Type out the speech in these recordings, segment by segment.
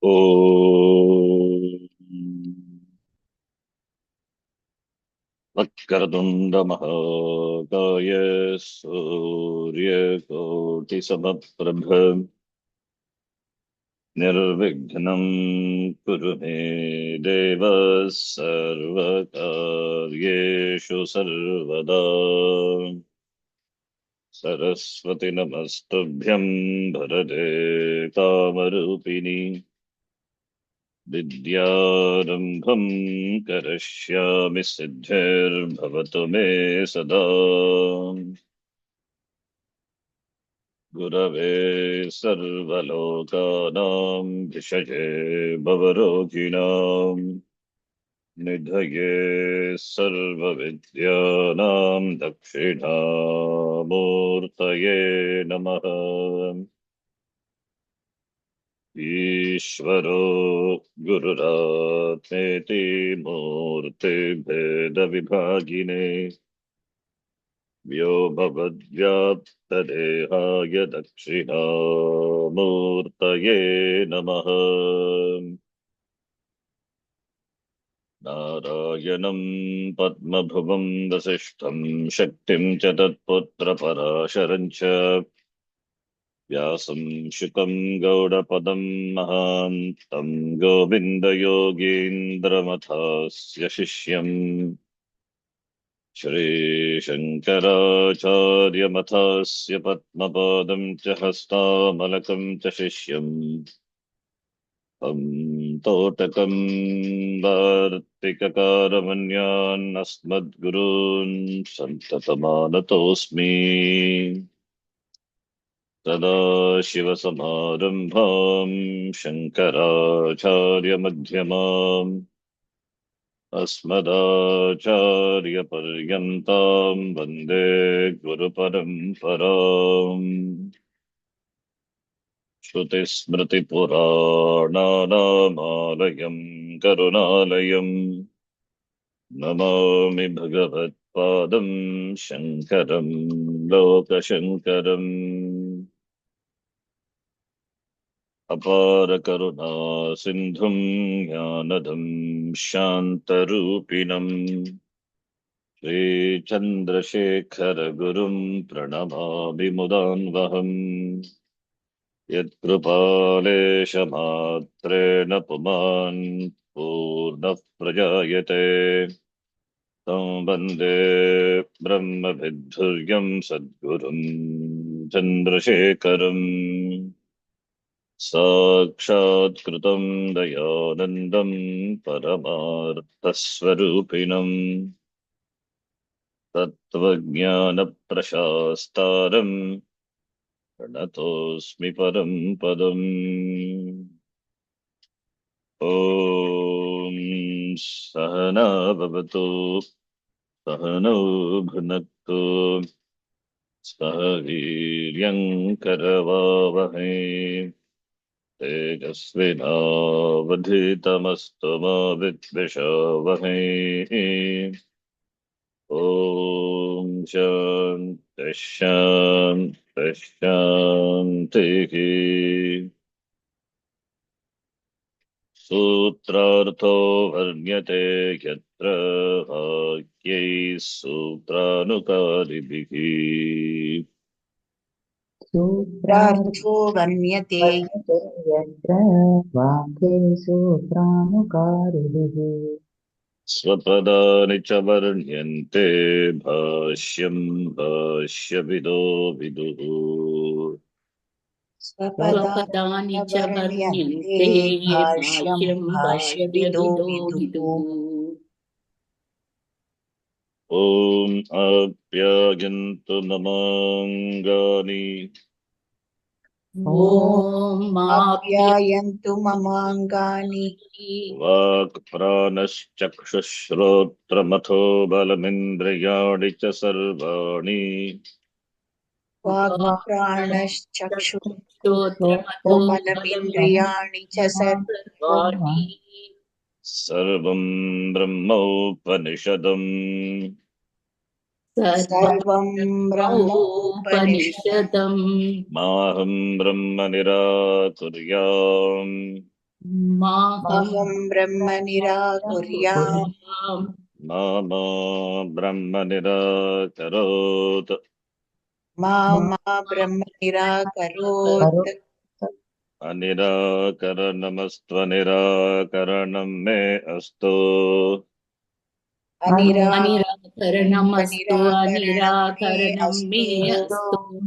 ॐ वक्रतुण्डमहाकाय सूर्यकोटिसमप्रभ निर्विघ्नं कुरु मे देव सर्वकार्येषु सर्वदा। सरस्वति नमस्तुभ्यं भरते कामरूपिणि विद्यारम्भं करिष्यामि सिद्धिर्भवतु मे सदा। गुरवे सर्वलोकानां भिषजे भवरोगिणां निधये सर्वविद्यानां दक्षिणामूर्तये नमः। ईश्वरो गुरुरात्मेति मूर्तिभेदविभागिने व्योमवद्व्याप्तदेहाय दक्षिणामूर्तये नमः। नारायणं पद्मभुवं वसिष्ठं शक्तिं च तत्पुत्रपराशरं च व्यासं शुकं गौडपदं महान्तं गोविन्दयोगीन्द्रमथास्य शिष्यम् श्रीशङ्कराचार्यमथास्य पद्मपादं च हस्तामलकं च शिष्यम् तं तोटकं वार्तिककारमन्यान्नस्मद्गुरून् सन्ततमानतोऽस्मि। सदाशिवसमारम्भां शङ्कराचार्यमध्यमाम् अस्मदाचार्यपर्यन्तां वन्दे गुरुपरम्पराम्। श्रुतिस्मृतिपुराणानामालयं करुणालयं नमामि भगवत्पादं शङ्करं लोकशङ्करम्। अपारकरुणा सिन्धुं ज्ञानदं शान्तरूपिणम् श्रीचन्द्रशेखरगुरुं प्रणमामि मुदान्वहम्। यत्कृपालेशमात्रेण पुमान् पूर्णः प्रजायते तं वन्दे ब्रह्मविद्धुर्यं सद्गुरुं चन्द्रशेखरम्। साक्षात्कृतं दयानन्दं परमार्थस्वरूपिणम् तत्त्वज्ञानप्रशास्तारम् प्रणतोऽस्मि परं पदम्। ॐ सहना भवतु सहनौ भुनक्तु सह वीर्यङ्करवावहै तेजस्विनावधीतमस्तु मा विद्विषावहै। ॐ शान्तिः शान्तिः शान्तिः। सूत्रार्थो वर्ण्यते यत्र वाक्यैः सूत्रानुकारिभिः। सूत्रार्थो वर्ण्यते यत्र वाक्ये सूत्रानुकारिभिः। स्वपदानि च वर्ण्यन्ते भाष्यं भाष्यविदो विदुः। स्वपदानि च वर्ण्यन्ते भाष्यं भाष्यविदो विदुः। ॐ आप्यायन्तु ममाङ्गानि ॐ आप्यायन्तु ममाङ्गानि वाक् प्राणश्चक्षुश्रोत्रमथो बलमिन्द्रियाणि च सर्वाणि वाक्प्राणश्चक्षुश्रोत्रमथो बलमिन्द्रियाणि च सर्वाणि सर्वं ब्रह्मोपनिषदम् सर्वं ब्रह्मोपनिषदम् माहं ब्रह्म निराकुर्याम् माहं माहं ब्रह्म निराकुर्याम् कुर्याम् मा ब्रह्म निराकरोत् मा ब्रह्म निराकरोत् करोत् अनिराकरणमस्त्वनिराकरणं मे अस्तु अनिराकरणमस्तु अनिराकरणं मे अनिराकरणं मे अस्तु अस्तु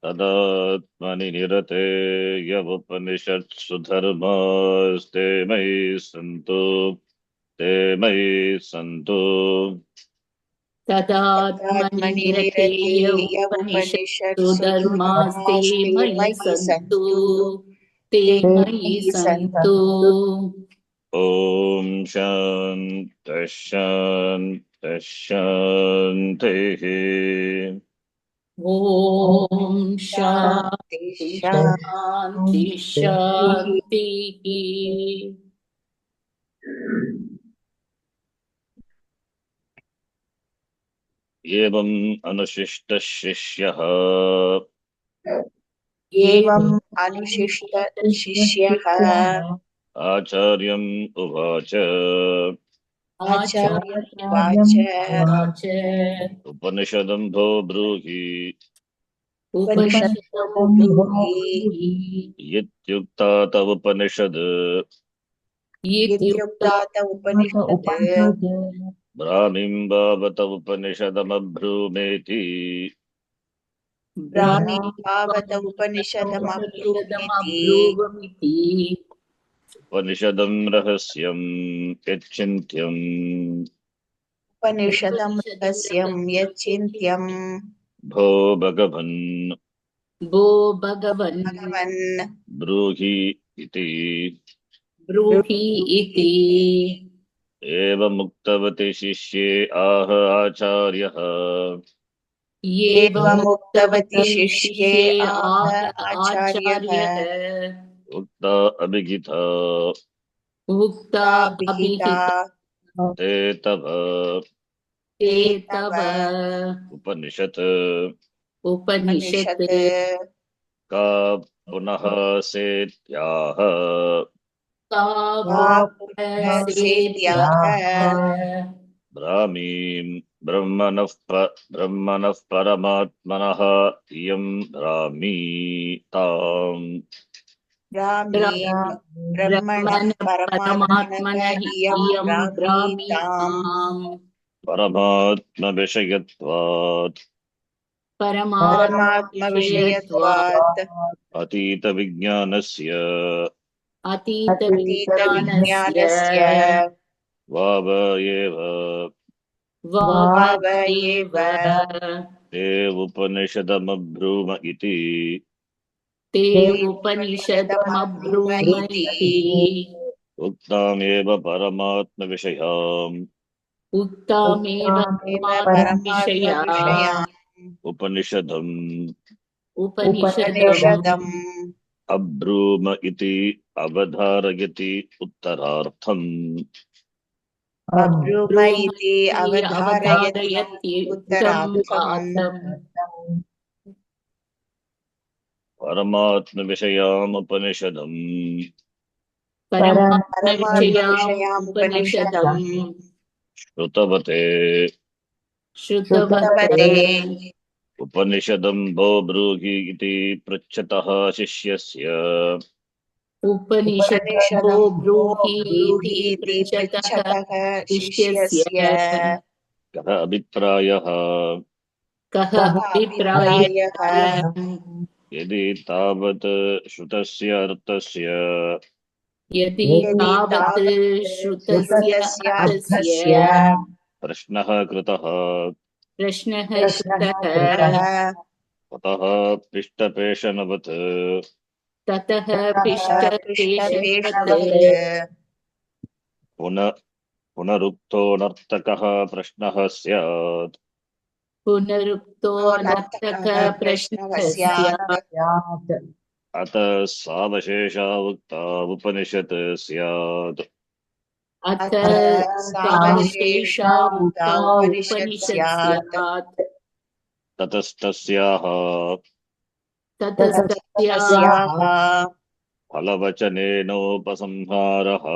तदात्मनि निरते यवुपनिषत्सु धर्मास्ते मयि सन्तु ते मयि सन्तु तदात्मनि तदात्मनि निरते निरतेय य उपनिषत्सु उपनिषत्सु धर्मास्ते धर्मास्ते मयि मयि सन्तु सन्तु ते ते मयि मयि सन्तु सन्तु ॐ शान्तिः शान्तिः शान्तिः ॐ शान्ति शान्ति शान्ति शान्तिः शान्तिः एवम् अनुशिष्टः शिष्यः एवम् अनुशिष्ट शिष्यः आचार्यम् उवाच आचार्य आचार्यम् उवाच उवाच उपनिषदम् भो ब्रूहि उपनिषदं उपनिषदं भो ब्रूहि ब्रूहि इत्युक्ता तव उपनिषद् इत्युक्ता इत्युक्ता त उपनिषत् उपनिषद् ब्राह्मीम् भावत उपनिषदमब्रूमेति ब्राह्मी भावत उपनिषदमब्रूमीति उपनिषदमब्रूवमिति उपनिषदम् रहस्यम् यच्चिन्त्यम् उपनिषदं उपनिषदं रहस्यं रहस्यं यच्चिन्त्यम् भो भगवन् भो भगवन् भगवन् ब्रूहि इति ब्रूहि इति ब्रूहीति एवमुक्तवति शिष्ये आह आचार्यः एवमुक्तवती एवमुक्तवती शिष्ये शिष्ये आह आह आचार्यः आचार्यः उक्ता अभिगिता उक्ता ताभिहिता अभिहिता ते तव ते ते तव तव उपनिषत् उपनिषत् उपनिषत् का पुनः सेत्याह का वा पुनः पुनः सेद्याः सेत्याः ब्राह्मीम् ब्रह्मणः परमात्मनः इयम् ब्राह्मी ताम् ब्राह्मीं ब्रह्मणः ब्रह्मण परमात्मनः परमात्मनः इयं इयं ब्राह्मीताम् ब्राह्मीताम् परमात्मविषयत्वात् परमात्मविषयत्वात् परमात्मविषयत्वात् अतीतविज्ञानस्य अतीतविज्ञानस्य अतीतविज्ञानस्य वाव एव भाव वाव एव एव ते उपनिषदमब्रूम इति ते ते उपनिषदमब्रूम उपनिषदमब्रूम इति इति उक्तामेव परमात्मविषयाम् उक्तामेव एव परमात्मविषया परमात्मविषयाम् उपनिषदम् उपनिषदम् उपनिषदम् अब्रूम इति अवधारयति उत्तरार्थम् अब्रूम ब्रूम इति इति अवधारयति अवधारयत्युक्तम् उत्तरार्थम् अर्थम् परमात्मविषयामुपनिषदम् परमात्मविषयाम् परमात्मविषयामुपनिषदम् उपनिषदम् श्रुतवते श्रुतवते श्रुतवते उपनिषदम् भो ब्रूहि इति पृच्छतः शिष्यस्य उपनिषदो उपनिषदम् भो ब्रूहि इति ब्रूहीति पृच्छतः पृच्छतः शिष्यस्य शिष्यस्य कः अभिप्रायः कः कः अभिप्रायः अभिप्रायः यदि तावत् श्रुतस्य अर्थस्य यदि यदि तावत् तावत् श्रुतस्य श्रुतस्य अर्थस्य अर्थस्य प्रश्नः कृतः प्रश्नः प्रश्नः कृतः कृतः ततः पृष्ठपेशनवत् ततः ततः पृष्ठपेशवत् पृष्ठपेशवत् पुनः पुनरुक्तोऽनर्थकः प्रश्नः स्यात् पुनरुक्तो अनर्थकः अनर्थकः प्रश्नः प्रश्नः स्यात् स्यात् अतः सावशेषा उक्ता उपनिषत् स्यात् अथ अथ सावशेषा सावशेषा उक्ता उक्ता उपनिषत् उपनिषत् स्यात् स्यात् ततस्तस्याः ततस्तस्याः ततस्तस्याः फलवचनेनोपसंहारः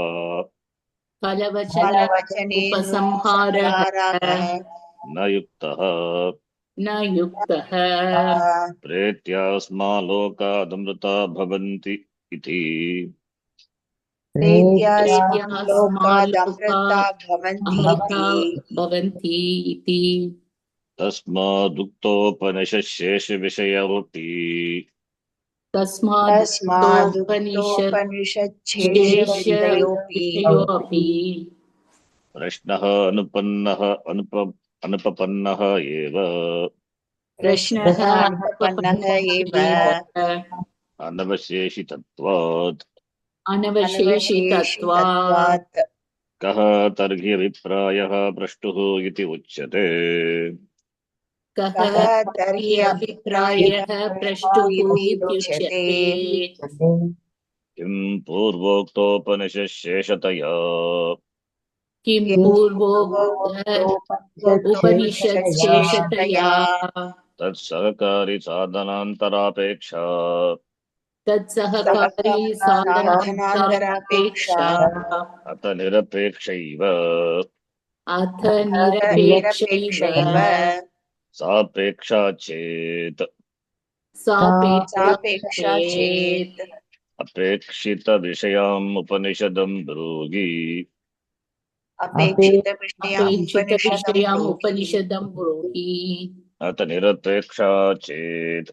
फलवचने उपसंहारः फलवचनेनोपसंहारः न युक्तः न युक्तः प्रेत्यास्मालोकादमृता भवन्ति इति प्रेत्यास्माल्लोका प्रेत्यास्माल्लोकादमृता भवन्ति अमृता इति भवन्ति इति तस्मादुक्तोपनिषत्शेषविषयोऽपि तस्मादुक्तोपनिषत् तस्मादुक्तोपनिषच्छेषविषयोऽपि शेषविषयोऽपि प्रश्नः अनुपपन्नः एव प्रश्नः प्रश्नः अनुपपन्नः एव अनवशेषितत्वात् अनवशेषितत्वात् अनवशेषितत्वात् कः तर्हि अभिप्रायः प्रष्टुः इति उच्यते। कः कः तर्हि तर्हि अभिप्रायः प्रष्टुः इति उच्यते। इत्युच्यते। किं पूर्वोक्तोपनिषत्शेषतया किं किं पूर्वोक्त उपनिषत्शेषतया तत्सहकारि साधनान्तरापेक्षा तत्सहकारी साधनान्तरापेक्षा साधनान्तरापेक्षा अत निरपेक्षैव अथ निरपेक्षैव निरपेक्षैव सापेक्षा चेत् सापेक्षा सापेक्षा चेत् चेत् अपेक्षितविषयाम् उपनिषदम् ब्रूहि अपेक्षितविषयाम् उपनिषदं अपेक्षितविषयाम् ब्रूहि। उपनिषदं ब्रूहि अत निरपेक्षा चेत्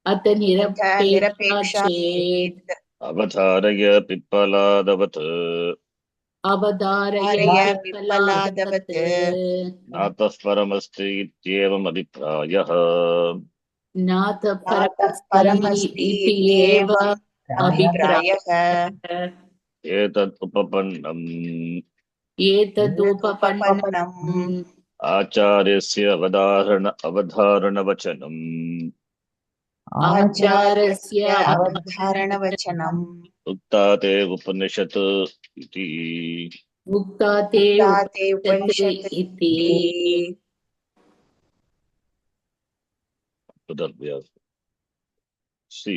अथ अथ निरपेक्षा निरपेक्षा चेत् चेत् अवधारय पिप्पलादवत् अवधारय धारय पिप्पलादवत् पिप्पलादवत् नातः परमस्ति इत्येवम् अभिप्रायः नाथ नातः परमस्ति परमस्ति इति एव इत्येवम् अभिप्रायः अभिप्रायः। एतत् उपपन्नम् एतदुपपन्नम् उपपन्नम् आचार्यस्य अवधारणवचनम् आचार्यस्य आचार्यस्य अवधारणवचनम् उक्ता ते उपनिषत् इति मुक्ता ते उक्ता ते उपनिषत् उपनिषत् इति इति। तदभ्यास सी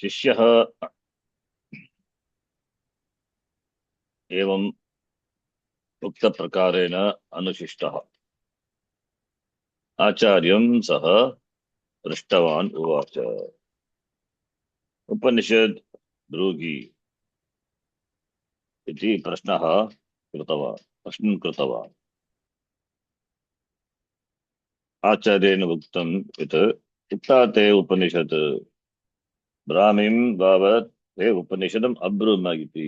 शिष्यः एवम् उक्तप्रकारेण अनुशिष्टः आचार्यं सः पृष्टवान् उवाच उपनिषद् ब्रूहि इति प्रश्नं कृतवान् आचार्येण उक्तं यत् उक्ता ते उपनिषत् ब्राह्मीं वावत् ते उपनिषदम् अब्रूम इति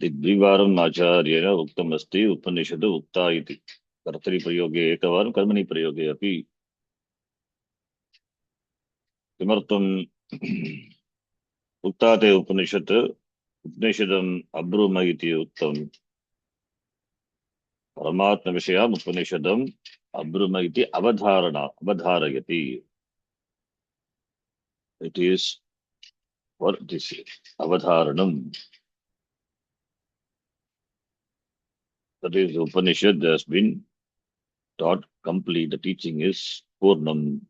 द्विवारम् आचार्येण उक्तमस्ति उपनिषद् उक्ता इति कर्तरिप्रयोगे एकवारं कर्मणि प्रयोगे अपि किमर्थम् उक्ता ते उपनिषदम् अब्रूम इति उक्तं परमात्मविषयाम् उपनिषदम् अब्रूम इति अवधारयति it is what this avadharanam, that is Upanishad has been taught complete, the teaching is purnam,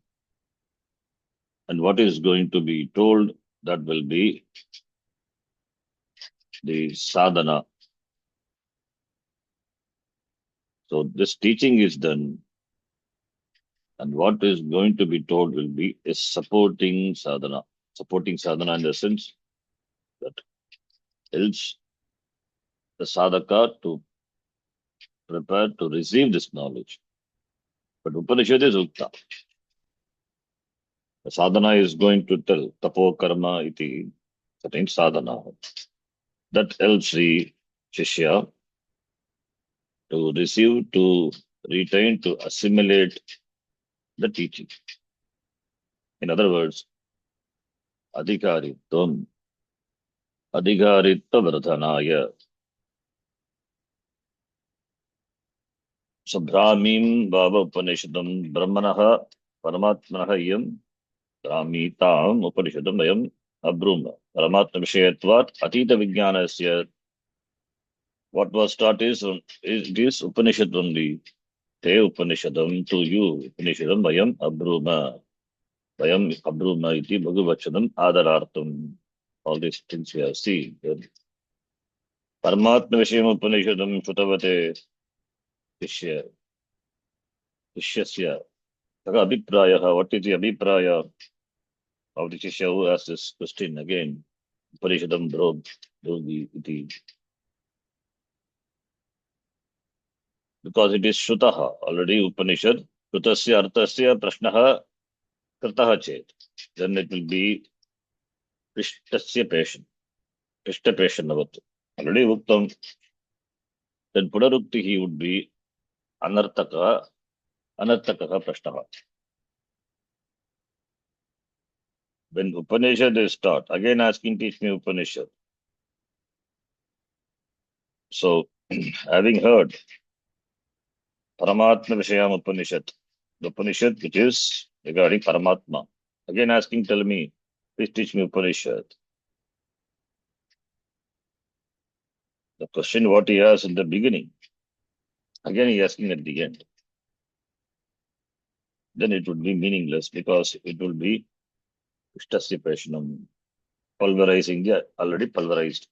and what is going to be told, that will be the sadhana. So this teaching is done, and what is going to be told will be a supporting sadhana in the sense that helps the sadhaka to prepare to receive this knowledge. But Upanishad is ukta. The sadhana is going to tell tapo karma iti, that means sadhana. That helps the shishya to receive, to retain, to assimilate the teaching. In other words, adhikaritva vardhanaya. So brahmim bhava upanishadam brahmanaha paramatmanaha iyam brahmitam upanishadam vayam abruma. Paramatma vishayatvat atita vijnanasya. What was taught is it is Upanishad only. Te Upanishadam, to you, Upanishadam, Vayam Abruma iti Bhagavachanam Adarartham. All these things we have seen. Then Paramatma Vishayam Upanishadam Shrutavate Shishya, Shishyasya. Taka Abhipraya, what is the Abhipraya of the Shishya who asked this question again? Upanishadam Drogi iti. Because it is Shrutaha, already Upanishad. Shrutasya Arthasya Prashnaha Kritaha Chet. Then it will be Prishtasya Peshan. Prishta Peshan already Uktam. Then Pudarukti he would be Anartaka Prashnaha. When Upanishad is taught, again asking, teach me Upanishad. So, having heard Paramatma Vishayam Upanishad, the Upanishad which is regarding Paramatma, again asking, tell me, please teach me Upanishad. The question what he has in the beginning, again he asking at the end. Then it would be meaningless because it will be Ishtasya pulverizing the already pulverized.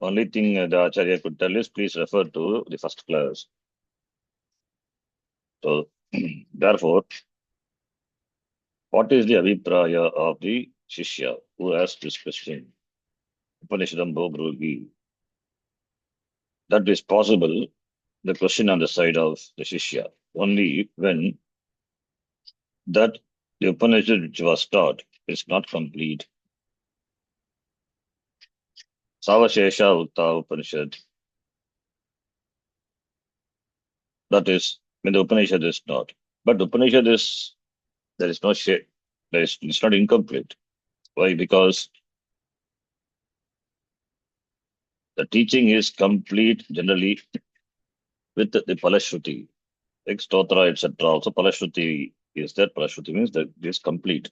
Only thing the Acharya could tell is please refer to the first class. So, therefore, what is the Abhipraya of the Shishya who asked this question? Upanishadam Bhobrugi. That is possible, the question on the side of the Shishya, only when that the Upanishad which was taught is not complete. Savashesha Utta Upanishad. That is when the Upanishad is not. But Upanishad is, there is no shade. It's not incomplete. Why? Because the teaching is complete generally with the Palashruti, like Stotra, etc. Also, Palashruti is there. Palashruti means that it is complete.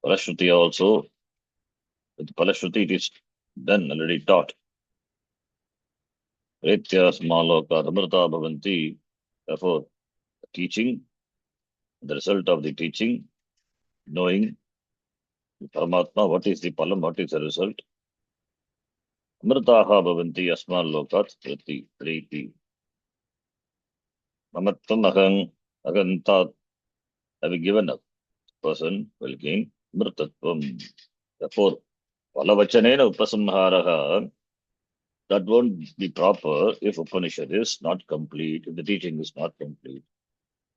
Palashruti also, with Palashruti, it is done, already taught. Retya Smaloka, Amrita Bhavanti. Therefore, the teaching, the result of the teaching, knowing Paramatma, what is the Palam, what is the result. Amritaha Bhavanti Asmal Lokat Priti. Mamattam Agantat, having given up, person will gain Mrtatvam. Therefore, Palavachanena Upasamharaha, that won't be proper if Upanishad is not complete, if the teaching is not complete.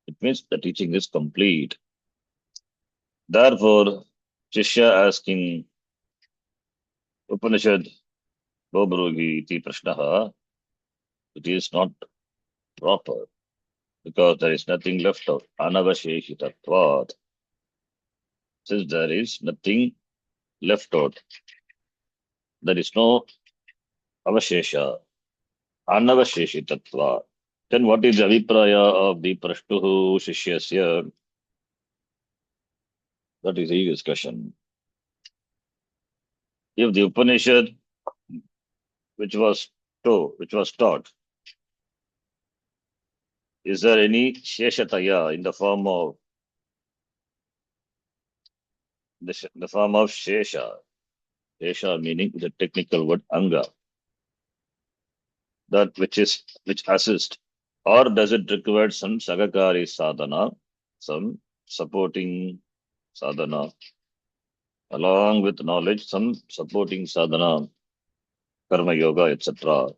It means the teaching is complete. Therefore, Shishya asking Upanishad Bobrugi iti Prashnaha, it is not proper because there is nothing left out. Anavasheshitatvat. Since there is nothing left out, there is no avashesha, anavasheshitatva. Then what is the avipraya of the prashtuhu shishyasya? That is a discussion. If the Upanishad, which was taught, is there any sheshataya in the form of the form of shesha? Shesha meaning the technical word anga, that which assists, or does it require some sagakari sadhana, some supporting sadhana, along with knowledge, some supporting sadhana, karma yoga, etc.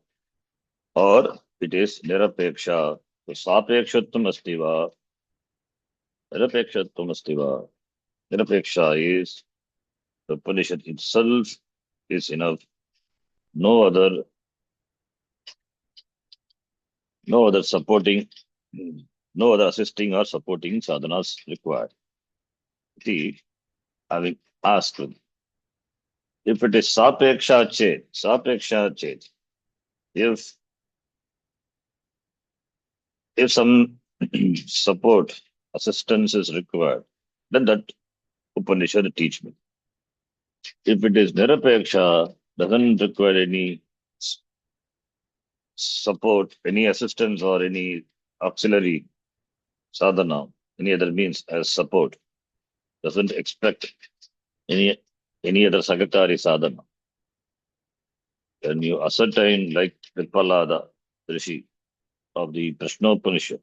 Or it is nirapeksha. So sapekshatvam astiva, nirapekshatvam astiva. Nirapeksha is the Upanishad itself is enough. No other, no other supporting, no other assisting or supporting sadhanas required. See, having asked, if it is sapeksha chet, if some support, assistance is required, then that Upanishad teach me. If it is nirapeksha, doesn't require any support, any assistance or any auxiliary sadhana, any other means as support, doesn't expect any any other sagatari sadhana. When you ascertain like Vipalada Rishi of the Prashna Upanishad,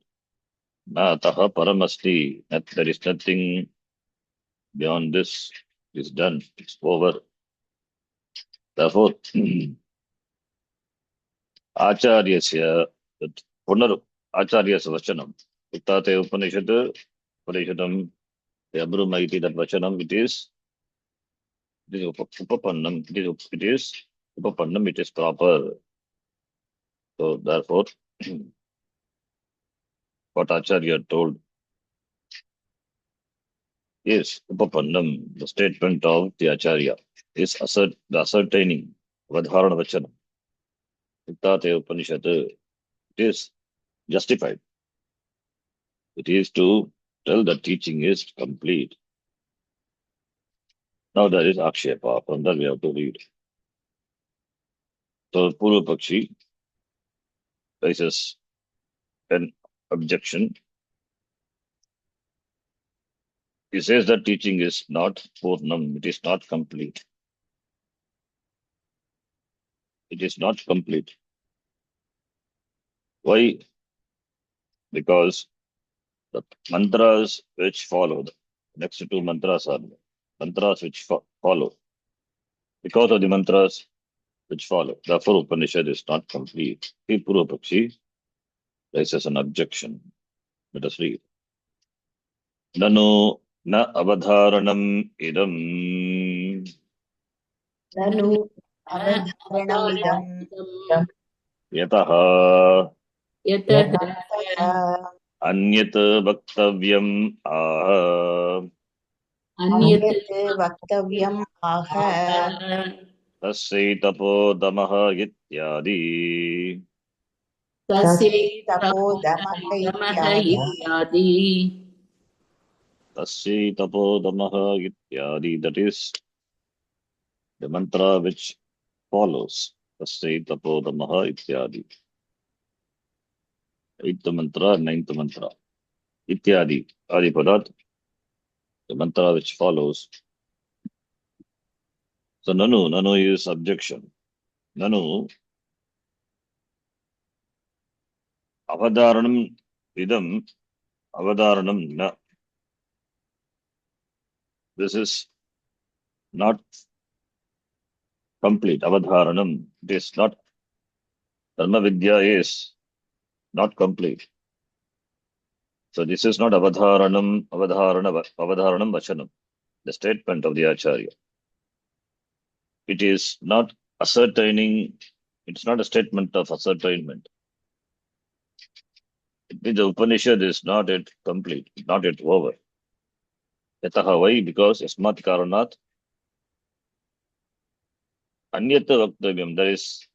na taha paramasti, that there is nothing beyond this, is done, it's over. Therefore, Acharyasya, Punar Acharyas Vachanam, Uttate Upanishad, Upanishadam, Yabrumagiti, that Vachanam, it is Upapannam, it is Upapannam, it is proper. So, therefore, what Acharya told is Upapannam, the statement of the Acharya, is the ascertaining, Vadharana Vachanam, Uttate Upanishad, it is justified. It is to tell the teaching is complete. Now there is Akshepa, from that we have to read. So Purva Pakshi raises an objection. He says that teaching is not Purnam, it is not complete. It is not complete. Why? Because the mantras which follow, the next two mantras are mantras which follow. Because of the mantras which follow, therefore Upanishad is not complete. He Purva Pakshi raises an objection. Let us read. Nano na avadharanam idam ननु अवधारणमिदं अवधारणमिदं yataha यतः यतः anyat vaktavyam aha अन्यत् अन्यत् वक्तव्यम् आह tasyaitapodamaha ityadi तस्य तस्य तपोदमः दमः इत्यादि इत्यादि tasyaitapodamaha ityadi. That is the mantra which follows. Tasyaitapodamaha ityadi. Eighth mantra, ninth mantra. Ityadi. Adipadat. The mantra which follows. So Nanu is objection. Nanu avadharanam idam avadharanam na. This is not complete. Avadharanam. It is not. Dharma Vidya is not complete. So this is not avadharanam vachanam. The statement of the Acharya. It is not ascertaining. It's not a statement of ascertainment. It means the Upanishad is not yet complete, not yet over. Yataha, why? Because yasmat karanat anyata vaktavyam. There is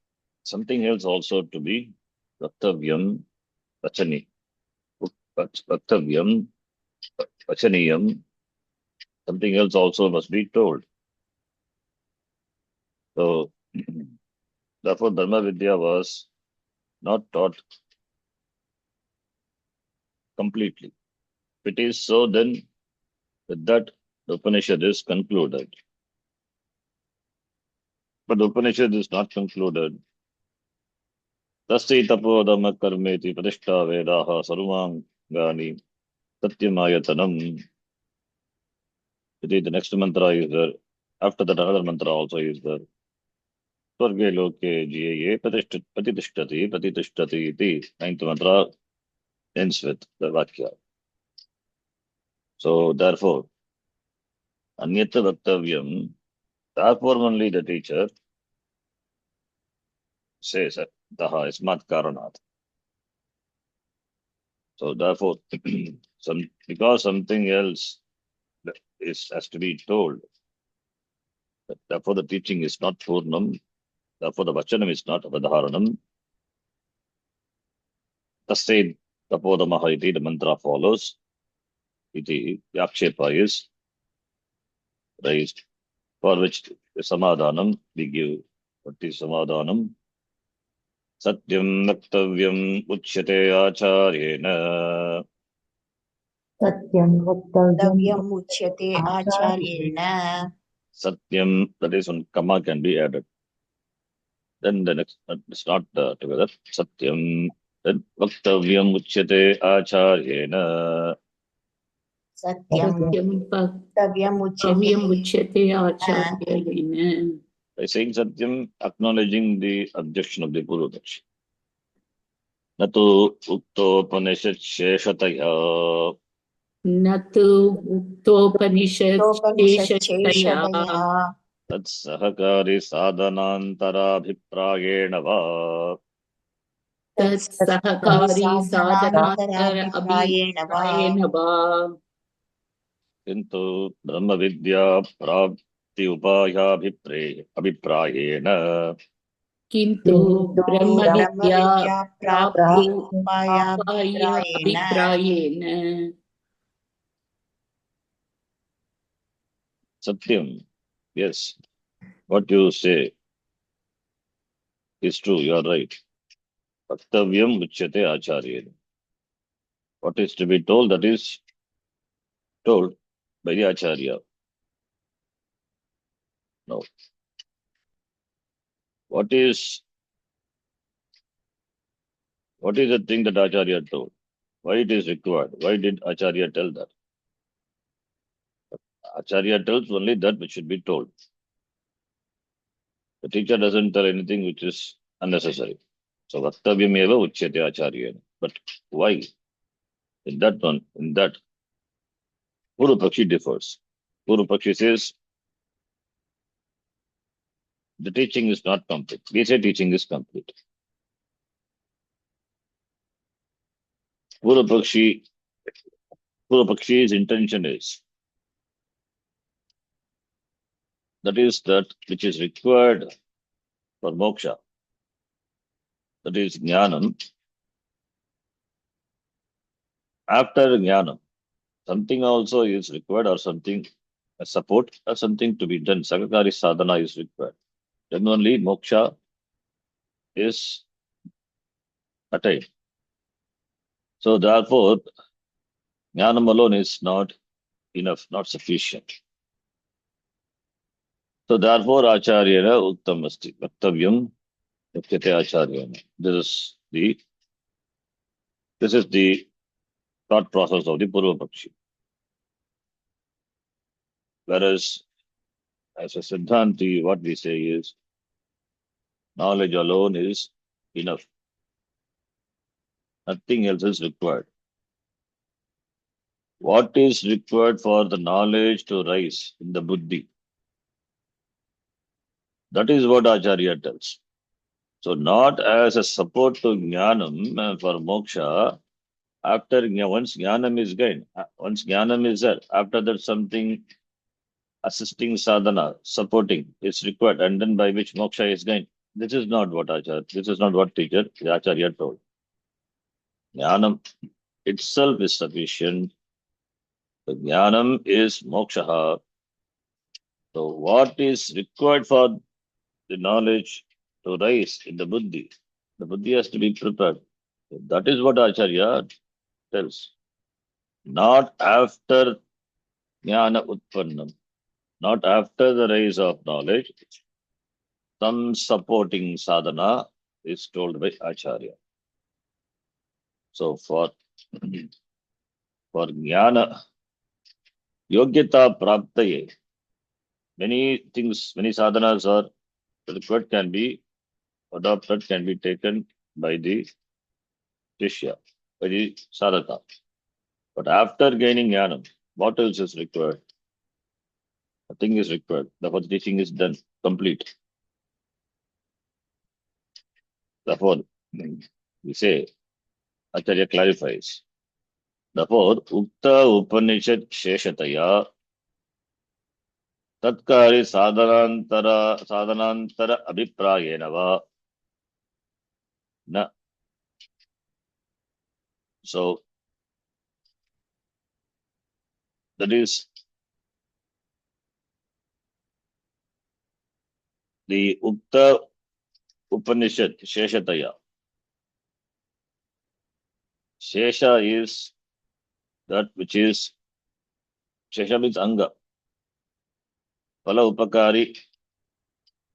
something else also to be vaktavyam vachani. Vaktavyam vachaniyam. Something else also must be told. So, therefore, Dharma Vidya was not taught completely. If it is so, then with that, the Upanishad is concluded. But the Upanishad is not concluded. Tasya tapodama karmeti pratishta vedaha sarvangani satyamayatanam. The next mantra is there. After that, another mantra also is there. Swarge loke jiye patitishtati iti. Ninth mantra ends with the Vakya. So, therefore, anyata vaktavyam, therefore only the teacher says daha ismat karanat. So therefore, because something else has to be told, therefore the teaching is not purnam, therefore the vachanam is not avadharanam. Tasya tapodamaha iti, the mantra follows. Iti, the akshepa is raised, for which the samadhanam we give. What is samadhanam? Satyam Vaktavyam Uchyate Acharyena. सत्यं वक्तव्यम् Davyam uchyate आचार्येण acharyena. Satyam, that is one comma can be added. Then the next, it's not together. Satyam. Then Vaktavyam Uchyate Acharyena. Satyam सत्यं davyam uchyate वक्तव्यम् उच्यते आचार्येण By saying Satyam, acknowledging the objection of the Purvapakshi. Natu Uktopanishad Sheshataya. न तु उक्तोपनिषत् Upanishad शेषतया cheshadaya. Tat Sahakari Sadhanantarabhiprayena va. तत् Tatsahakari सहकारी साधनान्तर sadhanantarabhiprayena va. अभिप्रायेण वा Kintu Brahma Vidya Prapti Upayabhiprayena. किन्तु किन्तु ब्रह्मविद्या ब्रह्मविद्या प्राप्ति प्राप्त्युपाय उपायाभिप्रायेण अभिप्रायेण Satyam. Yes. What you say is true. You are right. Vaktavyam Uchyate Acharyena. What is to be told, that is told by the Acharya. Now, what is the thing that Acharya told? Why it is required? Why did Acharya tell that? Acharya tells only that which should be told. The teacher doesn't tell anything which is unnecessary. So Vaktavyameva Uchyate Acharya. But why? In that one, in that, Purva Pakshi differs. Purva Pakshi says the teaching is not complete. We say teaching is complete. Purva Pakshi's intention is that which is required for moksha, that is jnanam. After jnanam, something also is required, or something, a support, or something to be done. Sakakari sadhana is required. Then only moksha is attained. So therefore, jnanam alone is not enough, not sufficient. So therefore, acharyana uttam asti, vaktavyam mukyate acharyana. This is the thought process of the Purva Pakshi. Whereas, as a Siddhanti, what we say is, knowledge alone is enough. Nothing else is required. What is required for the knowledge to rise in the buddhi? That is what Acharya tells. So, not as a support to jnanam for moksha, once jnanam is gained, once jnanam is there, after that something assisting sadhana, supporting is required, and then by which moksha is gained. This is not what teacher the Acharya told. Jnanam itself is sufficient. The jnanam is moksha. So what is required for the knowledge to rise in the buddhi? The buddhi has to be prepared. So that is what Acharya tells. Not after jnana utpannam, not after the rise of knowledge, some supporting sadhana is told by Acharya. So for jnana, yogyata praptaye, many things, many sadhanas are required, can be adopted, can be taken by the Shishya, by the sadhaka. But after gaining jnana, what else is required? Nothing is required. Therefore, the teaching is done, complete. Therefore, we say, Acharya clarifies. Therefore, Ukta Upanishad Sheshataya Tatkari Sadhanantara Abhiprayena va. Na. So, that is the Ukta Upanishad Sheshataya. Shesha is that which is, Shesha means Anga. Phala Upakari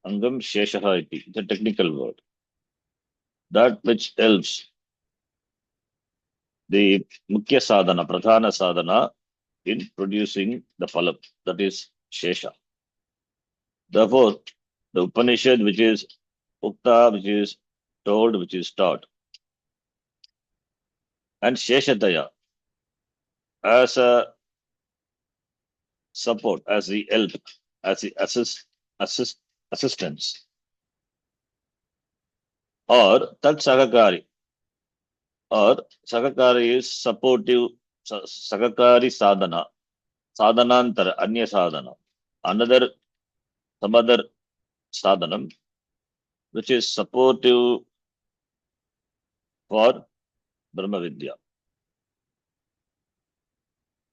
Angam Sheshaha iti. It's a technical word. That which helps the Mukhya sadhana, Pradhana sadhana in producing the phala. That is Shesha. Therefore, the Upanishad which is Ukta, which is told, which is taught, and Sheshataya as a support, as the help, as the assistance, or Tat Sakakari, or Sakakari is supportive, Sakakari sadhana, sadhanantara, anya sadhana, another, some other sadhanam, which is supportive for Brahma Vidya.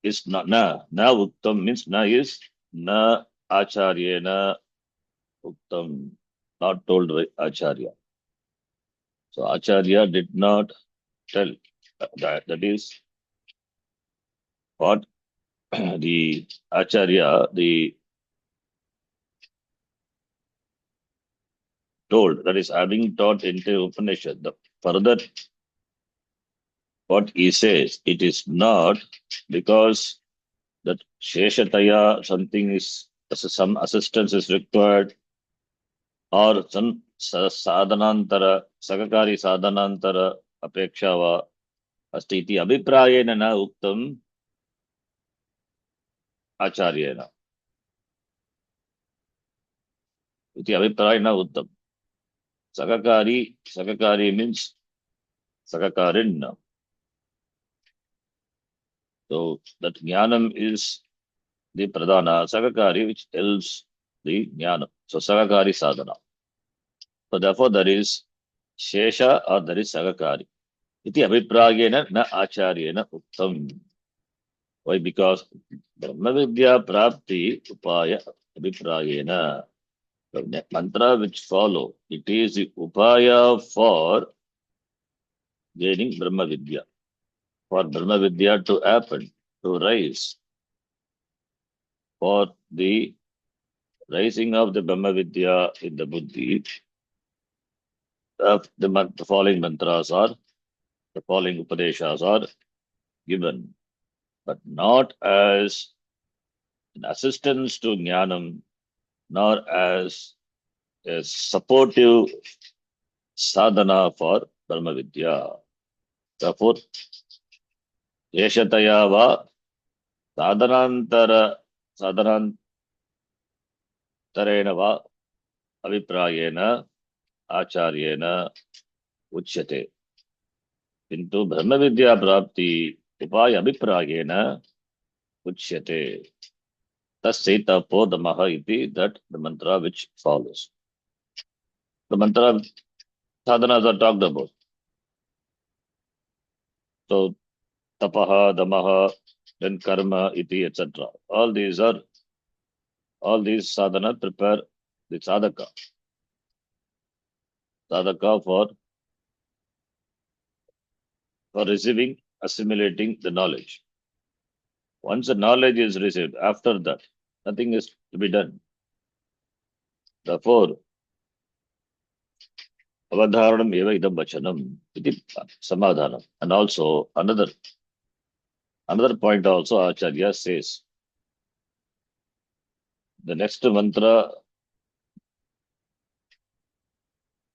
Is na uttam means na is na acharyena uttam, not told by acharya. So acharya did not tell that. That is what the acharya, the told, that is having taught into Upanishad. The further what he says, it is not because that Sheshataya something is some assistance is required, or some sadhanantara, sakakari sadhanantara apeksha va asti iti abhiprayena na uktam acharyena. Iti abhiprayena uttam. Sakakari means sakakarin. So that jnanam is the pradhana, sakakari which helps the jnana. So sakakari sadhana. So therefore there is shesha or there is sakakari. Iti abhiprayena na acharyena uttam. Why? Because Brahma Vidya Prapti Upaya Abhiprayena. The mantra which follow, it is the upaya for gaining Brahma Vidya. For Brahma Vidya to happen, to rise. For the rising of the Brahma Vidya in the Buddhi, the following mantras are, the following Upadeshas are given, but not as an assistance to Jnanam, nor as a supportive sadhana for Brahma Vidya. Therefore, Yeshataya va sadhanantara sadhanantarena va aviprayena acharyena uchyate. Into Brahma Vidya Prapti upaya aviprayena uchyate. Taseta podamaha iti, that the mantra which follows. The mantra sadhanas are talked about. So tapaha, damaha, then karma, iti, etc. All these sadhana prepare the sadhaka for receiving, assimilating the knowledge. Once the knowledge is received, after that, nothing is to be done. Therefore, avadharanam eva idam vachanam, iti samadhanam. And also another point also Acharya says. The next mantra,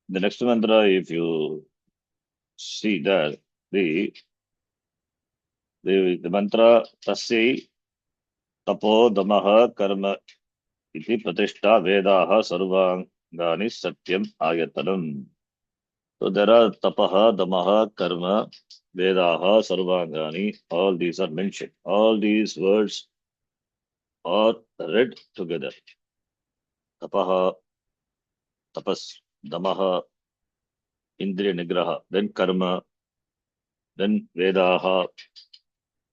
if you see that, the mantra tasya tapo damaha karma iti pratishtha vedaha sarvangani satyam ayatanam. So there are tapaha, damaha, karma, vedaha, sarvangani, all these are mentioned. All these words are read together. Tapaha, tapas, damaha, indriya nigraha, then karma, then vedaha,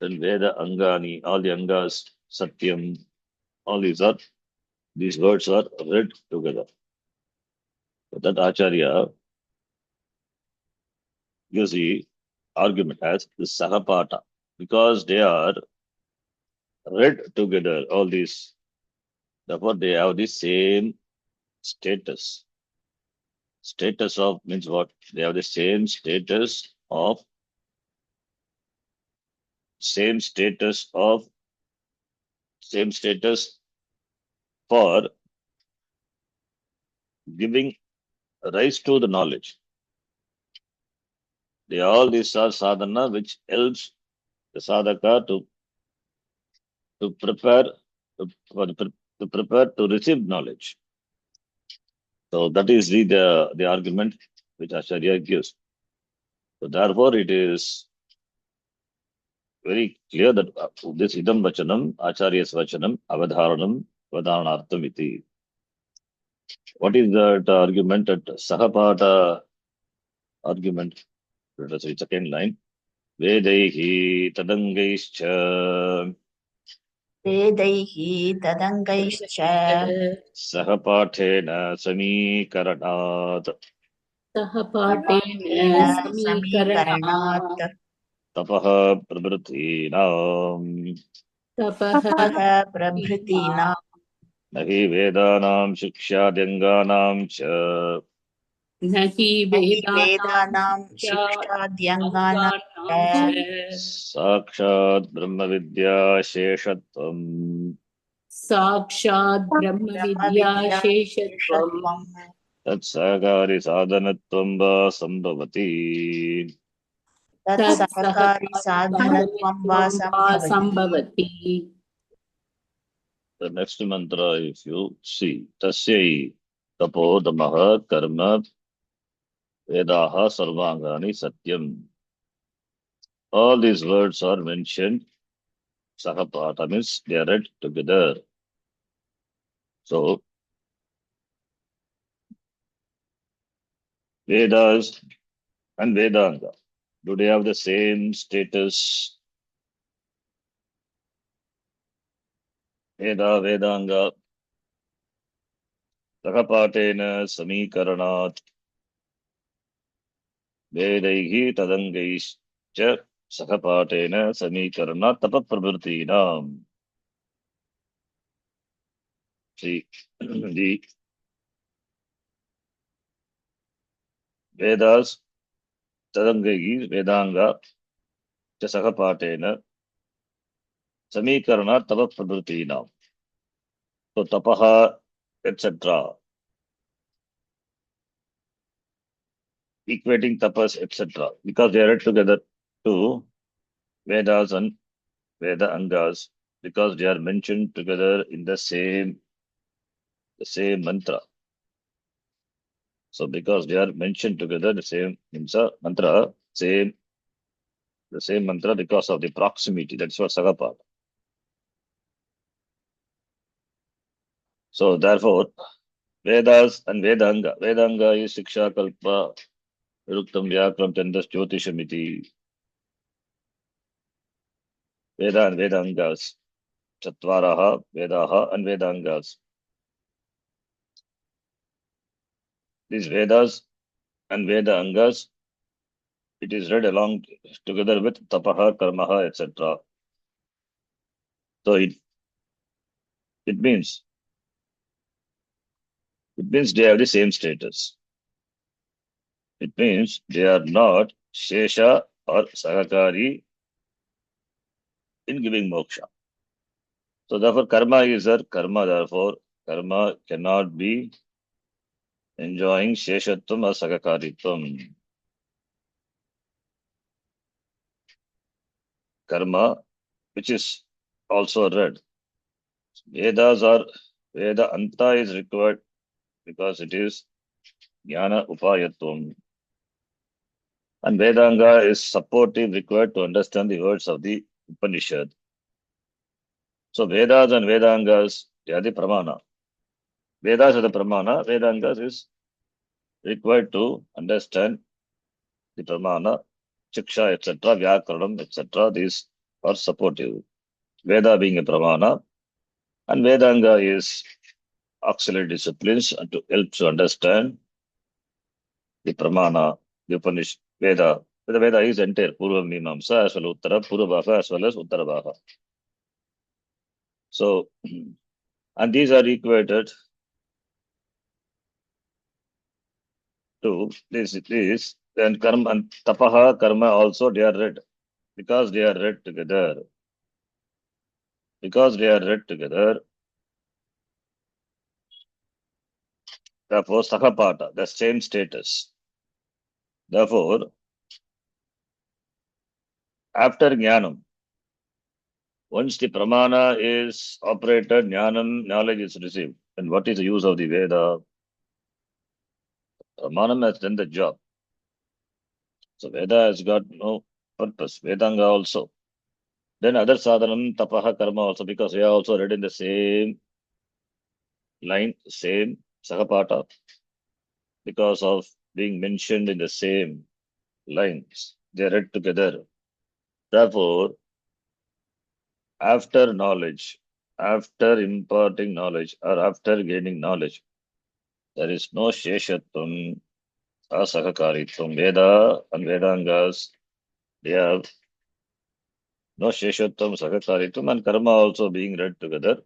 then veda angani, all the angas, satyam, all these words are read together. So that Acharya, you see, argument as the Sahapata, because they are read together, all these. Therefore, they have the same status. Status of means what? They have the same status of same status for giving rise to the knowledge. They all these are sadhana which helps the sadhaka to prepare for to prepare to receive knowledge. So that is the argument which Acharya gives. So therefore, it is very clear that this idam vachanam, Acharya's vachanam, avadharanam, avadharanartham iti. What is that argument at Sahapata argument? Let us read second line. Vedaihi tadangaischa वेदैः तदङ्गैश्च Sahapatena samikaranat सह पाठेन पाठेन समीकरणात् समीकरणात् tapaha prabhrutinam तपः तपः प्रभृतीनां nahi vedanam shikshadyanganaam cha न हि न हि वेदानां वेदानां शिक्षात् शिक्षाद्यङ्गानां अङ्गानां च च साक्षात् ब्रह्मविद्या शेषत्वम् साक्षात् ब्रह्मविद्याशेषत्वं ब्रह्मविद्याशेषत्वं तत्सहकारि साधनत्वं वा सम्भवति. तत्सहकारि साधनत्वं वा तत्सहकारिसाधनत्वं वा सम्भवति। सम्भवति. The next mantra, if you see, tasyai tapodamaha karma vedaha sarvangani satyam. All these words are mentioned. Sahapata means they are read together. So, Vedas and Vedanga, do they have the same status? Veda, Vedanga, Sahapatena, Samikaranat, Vedaihi, Tadangaischa, Sahapatena, Samikaranat, Tapaprabhrutinam. See, the Vedas, Tadangai, Vedanga, Sahapatena, Samikarana, Tapaprabhrutinam. So, Tapaha, etc. Equating tapas, etc. Because they are read together to Vedas and Veda Angas, because they are mentioned together in the same mantra. So because they are mentioned together, the same mantra, the same mantra because of the proximity. That's what Sagapata. So therefore, Vedas and Vedanga. Vedanga is Siksha Kalpa, Viruktam Vyakram Chandas Jyotishamiti. Veda and Vedangas. Chatvaraha, Vedaha and Vedangas. These Vedas and Veda Angas, it is read along together with Tapaha, Karmaha, etc. So it means they have the same status. It means they are not Shesha or Sahakari in giving moksha. So therefore karma is our karma, therefore karma cannot be enjoying Sheshatvam or Sahakaritvam. Karma, which is also read. Veda Anta is required because it is Jnana Upayatvam. And Vedanga is supportive required to understand the words of the Upanishad. So Vedas and Vedangas, they are the Pramana. Vedas are the Pramana, Vedangas is required to understand the Pramana, Shiksha, etc., Vyakaranam, etc. These are supportive. Veda being a Pramana, and Vedanga is auxiliary disciplines and to help to understand the Pramana, the Upanishad, Veda. The Veda is entire Purva Mimamsa as well Uttara, Purva Bhaga as well as Uttara Bhaga. So, and these are equated to this, and karma and tapaha, karma also they are read because they are read together. Because they are read together, therefore Sakapata, the same status. Therefore, after Jnanam, once the pramana is operated, Jnanam, knowledge is received. And what is the use of the Veda? Pramanam has done the job. So Veda has got no purpose. Vedanga also. Then other sadhanam, tapaha, karma also, because they are also read in the same line, same Sakapata, because of being mentioned in the same lines. They are read together. Therefore, after knowledge, after imparting knowledge, or after gaining knowledge, there is no sheshatvam, asahakaritvam. Veda and Vedangas, they have no sheshatvam, sahakaritvam, and karma also being read together.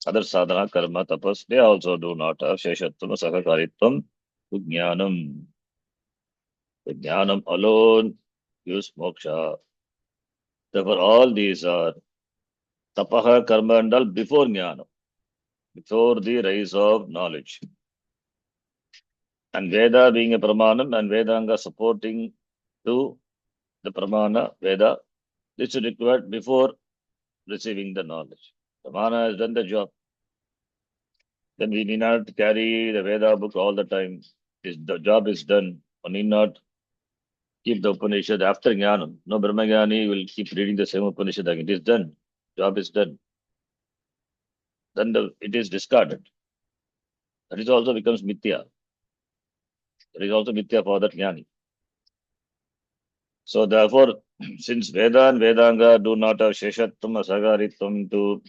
Other sadhana, karma, tapas, they also do not have sheshatvam, sahakaritvam, to jnanam. The jnanam alone gives moksha. Therefore, all these are tapaha, karma, and all before jnanam, before the rise of knowledge. And Veda being a Pramanam and Vedanga supporting to the Pramana, Veda, this is required before receiving the knowledge. Pramana has done the job. Then we need not carry the Veda book all the time. The job is done. We need not keep the Upanishad after Jnanam. No Brahmajnani will keep reading the same Upanishad again. It is done. Job is done. Then it is discarded. That is also becomes Mithya. That is also Mithya for that Jnani. So therefore, since Veda and Vedanga do not have Sheshatvam, Asagaritvam to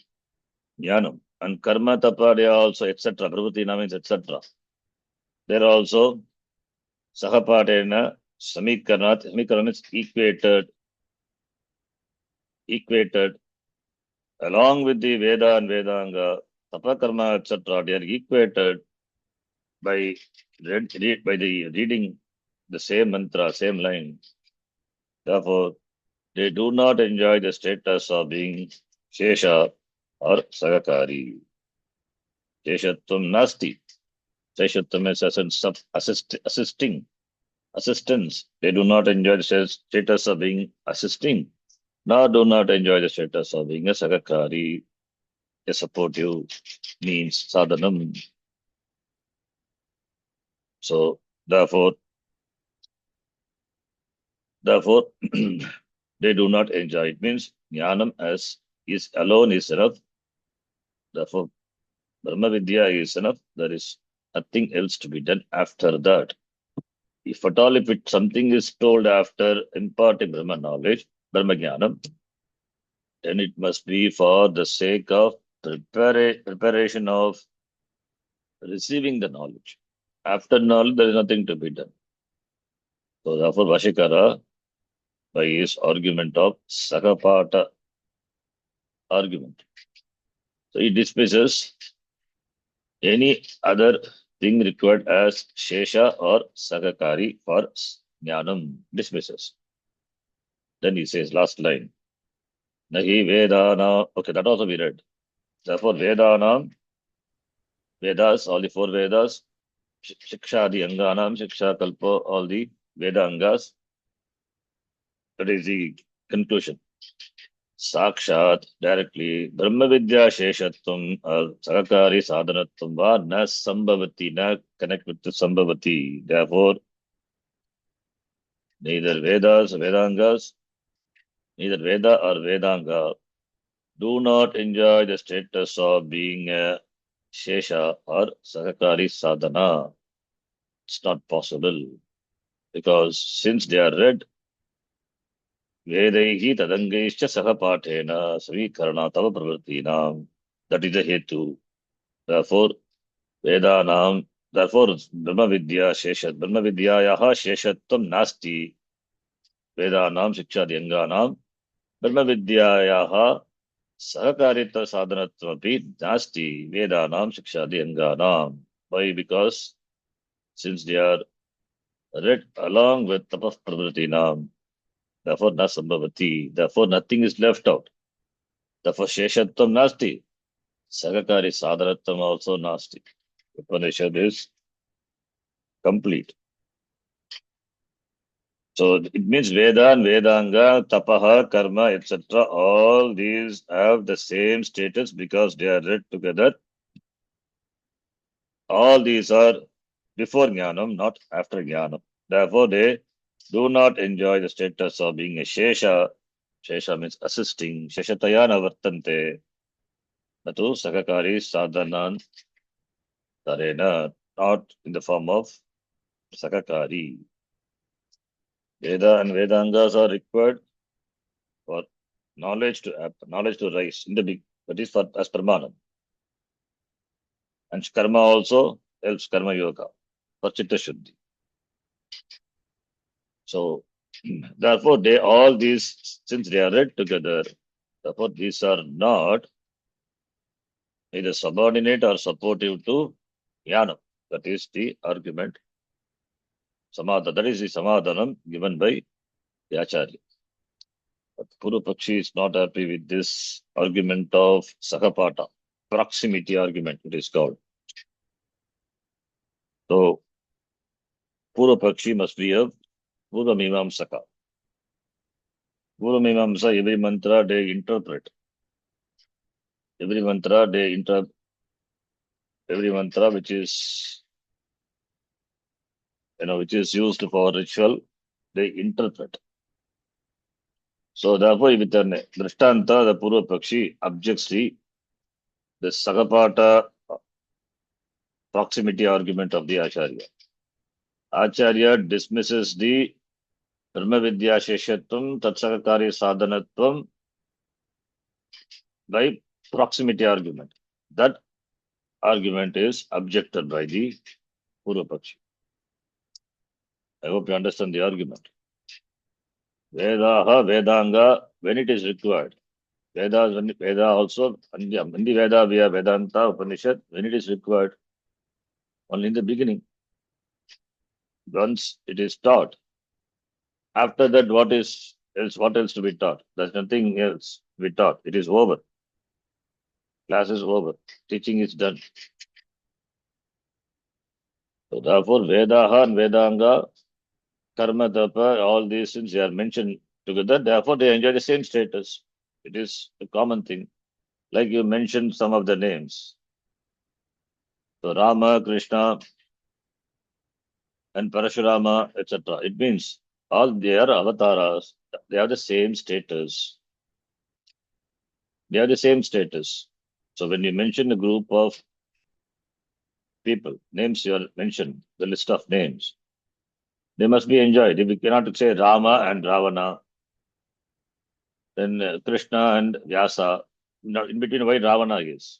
Jnanam, and Karma, Tapa, they are also, etc., Prabhutina means etc., they are also Sahapatena, Samikarnat, Samikarna means equated, along with the Veda and Vedanga, Tapa, Karma, etc., they are equated by, by the reading the same mantra, same line. Therefore, they do not enjoy the status of being Shesha or Sagakari. Sheshatvam Nasti. Sheshatvam is assisting, assistance. They do not enjoy the status of being assisting, nor do not enjoy the status of being a Sagakari, a supportive means sadhanam. So, therefore, they do not enjoy. It means Jnanam as is alone is enough. Therefore, Brahma Vidya is enough. There is nothing else to be done after that. If at all, if something is told after imparting Brahma knowledge, Brahma Jnanam, then it must be for the sake of preparation of receiving the knowledge. After knowledge, there is nothing to be done. So therefore, Vashikara, by his argument of Sakapata argument, so he dismisses any other thing required as Shesha or Sakakari for Jnanam, dismisses. Then he says, last line, Nahi Vedana, okay, that also we read. Therefore, Vedanam, Vedas, all the four Vedas, Shiksha, the Anganam, Shiksha, Kalpa, all the Veda Angas. That is the conclusion. Sakshat, directly, Brahma Vidya Sheshatvam, Sakakari Sadhanatvam, va na Sambhavati, na connect with the Sambhavati. Therefore, neither Vedas, Vedangas, neither Veda or Vedanga do not enjoy the status of being a Shesha or Sakakari Sadhana. It's not possible because since they are read, Vedaihi Tadangaischa Sahapatena Savikarna Tava Pravritinam. That is the Hetu. Therefore, Vedanam, therefore, Brahma Vidya Sheshat, Brahma Vidyayaha Sheshatvam Nasti. Vedanam Shikshadi Anganam Brahma Vidyayaha Sahakaritva Sadhanatvapi Nasti Vedanam Shikshadi Anganam. Why? Because since they are read along with Tapah Pravritinam, therefore na sambhavati, therefore nothing is left out. Therefore Sheshatvam Nasti. Sagakari Sadhanatvam also Nasti. Upanishad is complete. So it means Veda and Vedanga, Tapaha, Karma, etc. All these have the same status because they are read together. All these are before Jnanam, not after Jnanam. Therefore, they do not enjoy the status of being a Shesha. Shesha means assisting. Sheshatayana vartante. Natu Sakakari Sadhanan Tarena. Not in the form of Sakakari. Veda and Vedangas are required for knowledge to rise in the big, that is for as Pramanam. And karma also helps karma yoga for chitta shuddhi. So therefore they all these, since they are read together, therefore these are not either subordinate or supportive to jnana. That is the argument. Samadha, that is the samadhanam given by the Acharya. But Puru Pakshi is not happy with this argument of Sakapata, proximity argument, it is called. So Puru Pakshi must be a Pura Mimamsaka. Pura Mimamsa, every mantra they interpret. Every mantra they interpret. Every mantra which is, which is used for ritual, they interpret. So therefore, with an Drishtanta, the Purva Pakshi objects the Sagapata proximity argument of the Acharya. Acharya dismisses the Brahma Vidya Sheshatvam Tatsakakari Sadhanatvam by proximity argument. That argument is objected by the Purva Pakshi. I hope you understand the argument. Vedaha, Vedanga, when it is required. Veda also, in the Veda we have Vedanta, Upanishad, when it is required. Only in the beginning. Once it is taught. After that, what else to be taught? There's nothing else to be taught. It is over. Class is over. Teaching is done. So therefore, Vedaha and Vedanga, Karma, Tapa, all these things they are mentioned together. Therefore, they enjoy the same status. It is a common thing. Like you mentioned some of the names. So Rama, Krishna, and Parashurama, etc. It means all their avatars, they have the same status. They have the same status. So when you mention a group of people, names you are mentioned, the list of names, they must be enjoyed. If we cannot say Rama and Ravana, then Krishna and Vyasa, in between why Ravana is.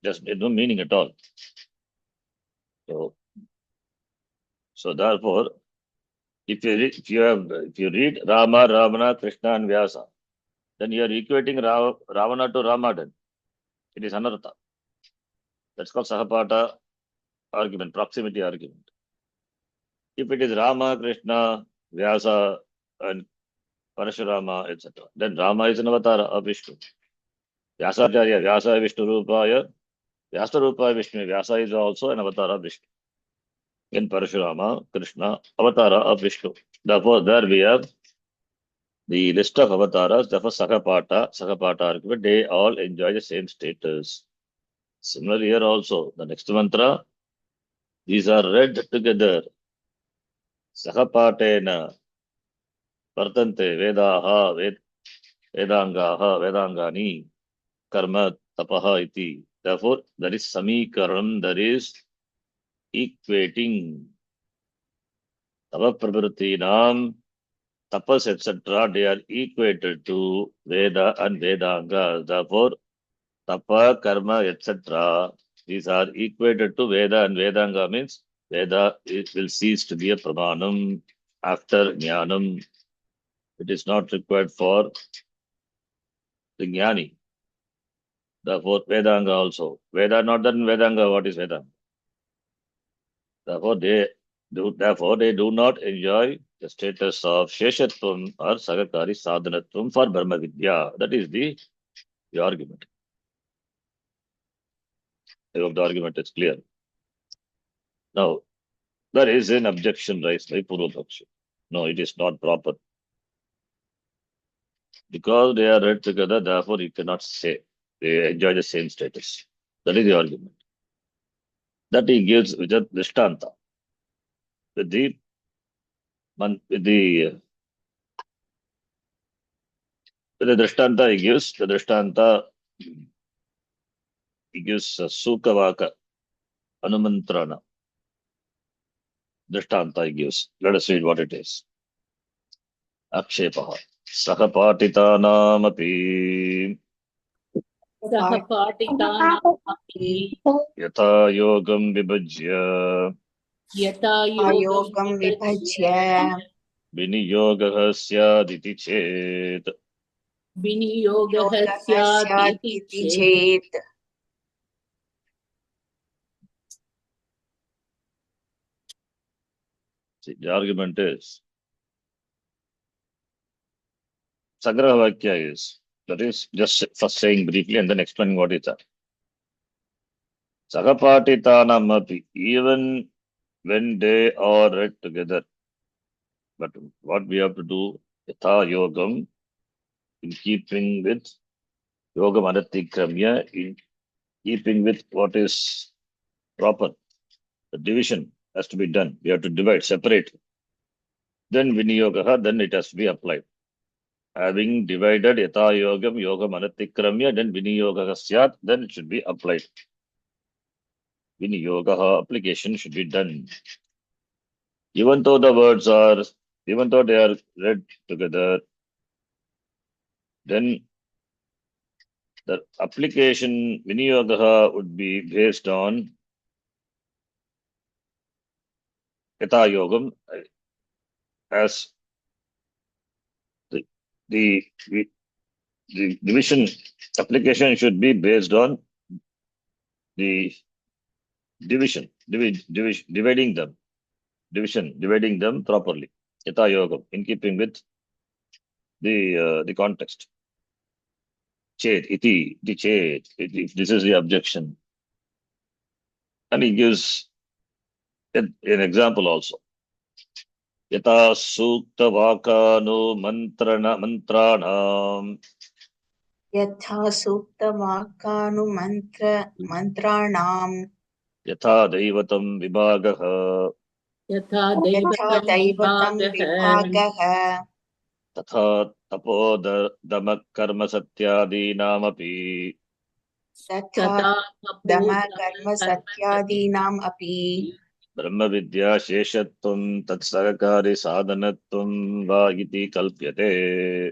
Just no meaning at all. So therefore, if you read Rama, Ravana, Krishna, and Vyasa, then you are equating Ravana to Rama. Then it is anartha. That's called Sahapata argument, proximity argument. If it is Rama, Krishna, Vyasa, and Parashurama, etc., then Rama is an avatar of Vishnu. Vyasacharya, Vyasa Vishnu Rupaya, Vyasa Rupaya Vishnu. Vyasa is also an avatar of Vishnu. In Parashurama, Krishna, avatara of Vishnu. Therefore, there we have the list of avatars. Therefore, Sakapata argument, they all enjoy the same status. Similarly, here also, the next mantra, these are read together. Sakapatena Vartante Vedaha Vedangaha Vedangani Karma Tapaha iti. Therefore, there is Samikaranam, there is equating Tava Prabhrutinam, Tapas, etc. They are equated to Veda and Vedanga. Therefore, Tapa, Karma, etc. These are equated to Veda and Vedanga means Veda it will cease to be a Pramanam after Jnanam. It is not required for the Jnani. Therefore, Vedanga also. Veda not done Vedanga, what is Vedanga? Therefore, they do not enjoy the status of Sheshatvam or Sagakari Sadhanatvam for Brahma Vidya. That is the argument. I hope the argument is clear. Now, there is an objection raised by Purvapakshi. No, it is not proper. Because they are read together, therefore you cannot say they enjoy the same status. That is the argument. That he gives with the Drishtanta. With the Drishtanta he gives, the Drishtanta he gives Sukavaka Anumantrana. Drishtanta he gives. Let us read what it is. Akshepaha. Sahapatitanamapi सह पाठितानामपि Yatha Yogam Vibhajya यथा योगं आयोगं विभज्य विभज्य Viniyogah Syaditi Chet. विनियोगः योगः स्यात् स्यात् इति इति चेत् चेत् See, the argument is Sagraha Vakya is, that is just first saying briefly and then explaining what is that. Sagapatitanamapi, even when they are read together. But what we have to do, Yatha Yogam, in keeping with Yogam Anatikramya, in keeping with what is proper. The division has to be done. We have to divide, separate. Then Viniyogaha, then it has to be applied. Having divided Yatha Yogam, Yogam Anatikramya, then Viniyogaha Syat, then it should be applied. Viniyogaha, application should be done. Even though they are read together, then the application Viniyogaha would be based on Yatha Yogam as the, the, the division application should be based on the division, dividing them properly. Yatha Yogam, in keeping with the context. Chet, iti, the chet, if this is the objection. And he gives an example also. Yata sukta vakano mantranam यथा सूक्तवाक्यानुमन्त्राणां yatha daivatam vibhagah यथा यथा दैवतं दैवतं विभागः विभागः तथा तपोदम कर्म satyadinamapi तथा तथा दम तपोधन कर्म सत्यादीनाम् अपि brahma vidya sheshatvam tatsagakari sadhanatvam va iti kalpyate.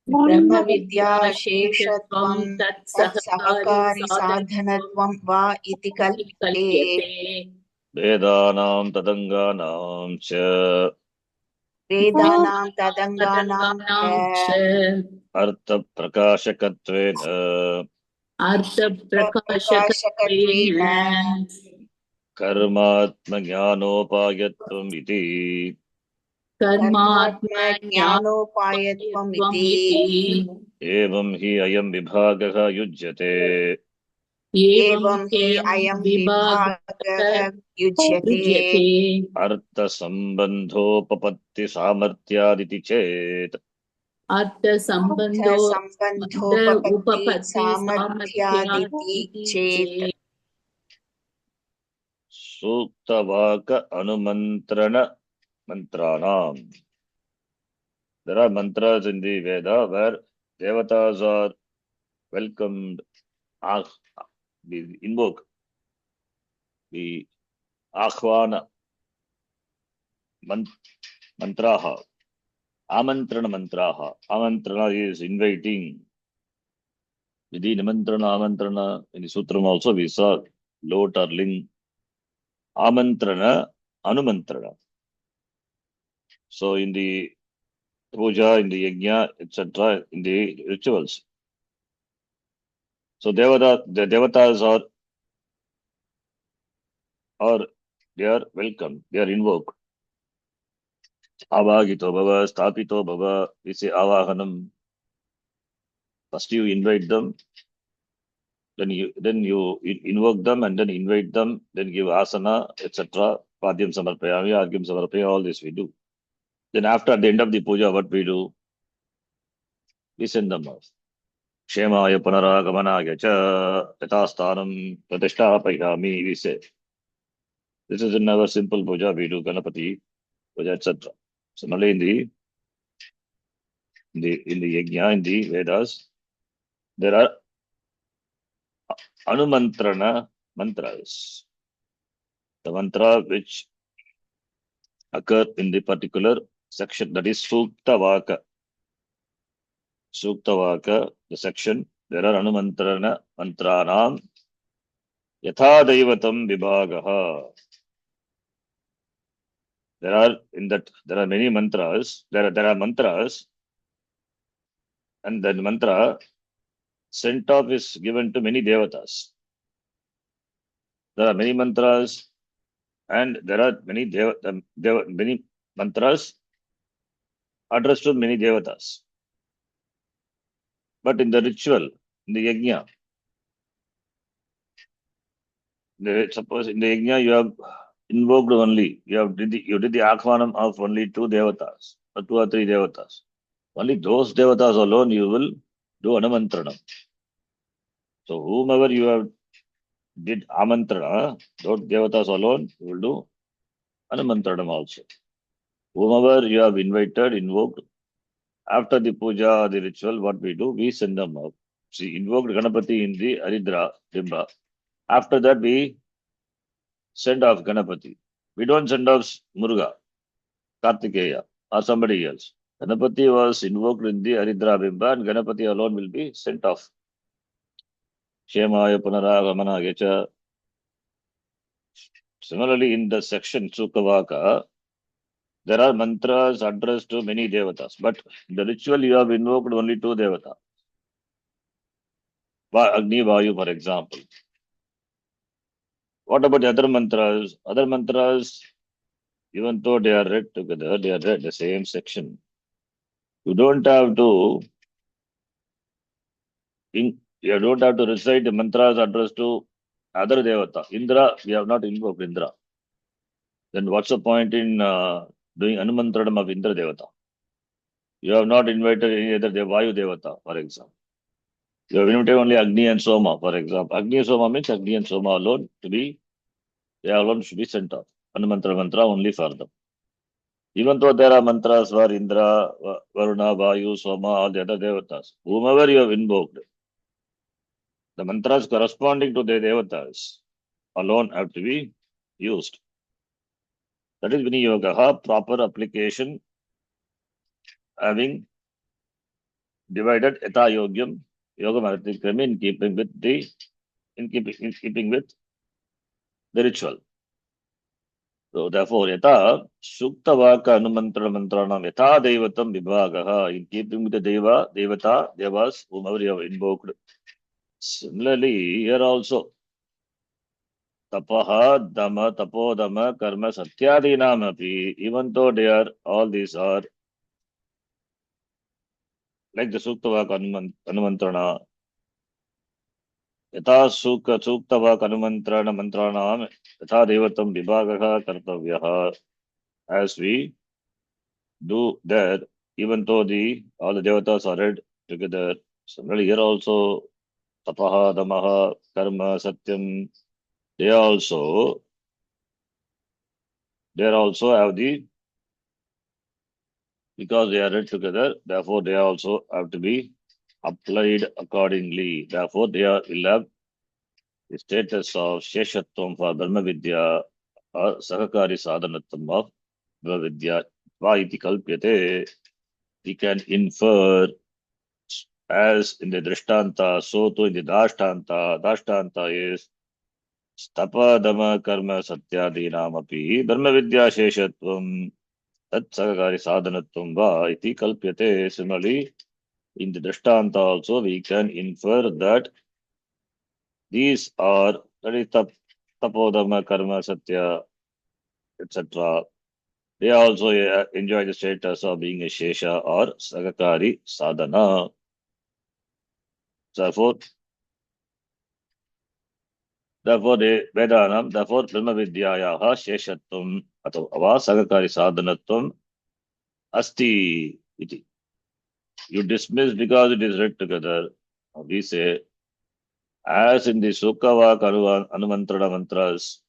ब्रह्मविद्या ब्रह्मविद्याशेषत्वं शेषत्वं तत्सहकारि तत्सहकारि साधनत्वम् साधनत्वं वा इति इति कल्प्यते कल्प्यते Vedanam tadanganam cha वेदानां तदङ्गानां तदङ्गानां च च artha prakashakatvena अर्थप्रकाशकत्वेन प्रकाशकत्वेन कर्मात्म ज्ञानोपायत्वम् इति कर्मात्मज्ञानोपायत्वम् कर्मात्मज्ञानोपायत्वम् इति इति एवं हि अयं विभागः युज्यते. एवं एवं हि ह्ययं अयं विभागः विभागः युज्यते युज्यते अर्थसम्बन्धोपपत्ति सामर्थ्यादिति चेत् अर्थसम्बन्धो सम्बन्धोपपत्ति उपपत्ति सामर्थ्यात् सामर्थ्यादिति इति चेत् चेत् सूक्तवाक अनुमन्त्रण मन्त्राणाम्. There are mantras in the Veda where devatas are welcomed, we invoke the Akhvana mantraha, Amantrana mantraha. Amantrana is inviting. Vidhi Nimantrana, Amantrana, in the Sutram also we saw lot or ling. Amantrana, Anumantrana. So in the puja, in the yajna, etc., in the rituals. So the devatas are they are welcome. They are invoked. Avagito bhava, stapito bhava. We say avahanam. First you invite them, then you invoke them and then invite them, then give asana, etc. Padyam samarpayami, argyam samarpayami, all this we do. Then after at the end of the puja, what we do? We send them off. Kshemaya punaragamanaga cha yatasthanam pratishtapayami, we say. This is in our simple puja, we do Ganapati puja, etc. Similarly, in the yajna, in the Vedas, there are anumantrana mantras. The mantra which occur in the particular section, that is Sukta Vaka. Sukta Vaka, the section, there are anumantrana mantranam yatha daivatam vibhagaha. There are many mantras. There are mantras, and that mantra sent off is given to many devatas. There are many mantras, and there are many mantras addressed to many devatas. But in the ritual, in the yajna, suppose in the yajna you have invoked only, you did the akhvanam of only two devatas, or two or three devatas. Only those devatas alone you will do anamantranam. So whomever you have did amantrana, those devatas alone, you will do anamantranam also. Whomever you have invited, invoked, after the puja, the ritual, what we do, we send them up. See, invoked Ganapati in the Aridra Bimba. After that, we send off Ganapati. We don't send off Muruga, Kartikeya, or somebody else. Ganapati was invoked in the Aridra Bimba, and Ganapati alone will be sent off. Shemaya Punaragamana Gecha. Similarly, in the section Sukavaka, there are mantras addressed to many devatas, but in the ritual you have invoked only two devatas. Agni Vayu, for example. What about the other mantras? Other mantras, even though they are read together, they are read the same section. You don't have to you don't have to recite the mantras addressed to other devata. Indra, we have not invoked Indra. Then what's the point in doing Anumantranam of Indra Devata? You have not invited any other Vayu Devata, for example. You have invited only Agni and Soma, for example. Agni and Soma means Agni and Soma alone they alone should be sent off. Hanumantra mantra only for them. Even though there are mantras for Indra, Varuna, Vayu, Soma, all the other devatas, whomever you have invoked, the mantras corresponding to the devatas alone have to be used. That is Viniyogaha, proper application, having divided Yatha Yogyam, Yoga Maratikrami in keeping with the ritual. So therefore, Yatha Sukta Vaka Anumantrana Mantranam Yatha Devatam Vibhagaha, in keeping with the Devata, Devas, whomever you have invoked. Similarly, here also, Tapaha, Dama, Tapodama, Karma, Satyadinam api, even though all these are like the Suktavak Anumantrana, Yatha Suktavak Anumantrana Mantranam, Yatha Devatam Vibhagaha Kartavyaha, as we do there, even though all the devatas are read together. Similarly, here also, Tapaha, Damaha, Karma, Satyam, they also have because they are read together, therefore they also have to be applied accordingly. Therefore, will have the status of Sheshatvam for Brahma Vidya or Sakakari Sadhanatvam of Brahma Vidya. Va iti kalpyate. We can infer as in the Drishtanta, so too in the Dashtanta. Dashtanta is Stapa Dama Karma Satyadi Namapi Brahma Vidya Sheshatvam. tat sagakari sadhanatvam va iti kalpyate. Similarly, in the Drishtanta also we can infer that these are tapodama, karma, satya, etc. They also enjoy the status of being a Shesha or Sagakari sadhana. Therefore, therefore Brahma Vidyayaha Sheshatvam atava Sagakari sadhanatvam asti iti. You dismiss because it is read together. We say, as in the Sukava Anumantrana mantras,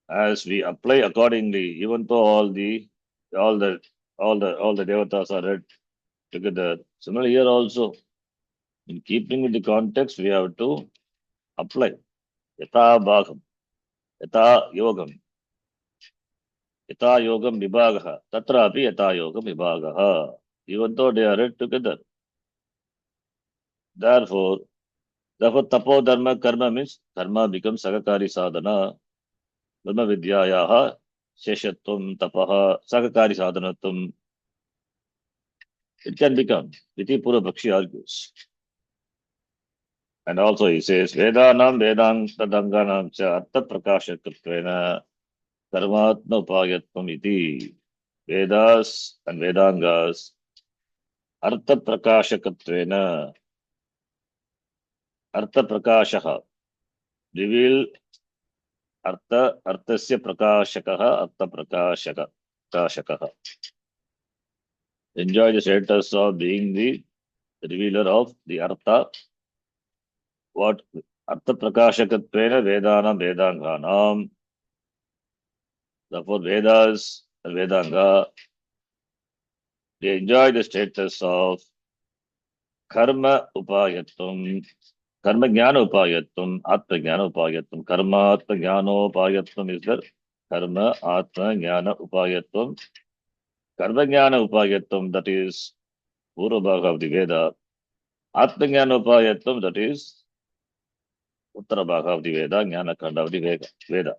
as we apply accordingly, even though all the all the devatas are read together. Similarly, here also, in keeping with the context, we have to apply. Yata bhagam, yata yogam, yata yogam vibhagaha, tatra api yata yogam vibhagaha. Even though they are read together. Therefore, tapo dharma karma means karma becomes sagakari sadhana. Dharma vidyayaha sheshatvam tapaha sagakari sadhanatvam. It can become. Iti Pura Bakshi argues. And also he says, Vedanam Vedang Tadanganam cha Artha Prakashakatvena Karmatma Upayatvam iti. Vedas and Vedangas Artha Prakashakatvena Artha Prakashaha reveal Arthasya Prakashakaha Artha Prakashakaha. Enjoy the status of being the revealer of the Artha. What Artha Prakashakatvena Vedanam Vedanganam. Therefore, Vedas and Vedanga, they enjoy the status of karma upayatvam, karma jnana upayatvam, atma jnana upayatvam. Karma atma jnana upayatvam is there. Karma atma jnana upayatvam. Karma jnana upayatvam, that is Purva Bhaga of the Veda. Atma jnana upayatvam, that is Uttara Bhaga of the Veda, jnana kanda of the Veda.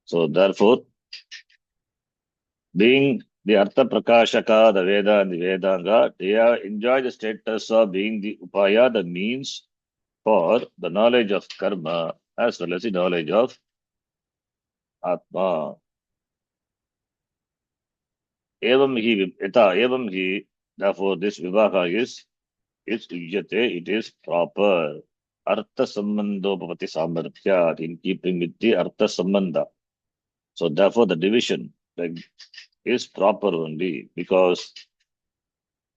So, therefore, being the Artha Prakashaka, the Veda and the Vedanga, they enjoy the status of being the Upaya, the means for the knowledge of karma as well as the knowledge of Atma. Evam hi, therefore this Vivaha is Ujjate, it is proper. Artha Sambandhopavati Samarthya, in keeping with the Artha Sambandha. So therefore the division is proper only because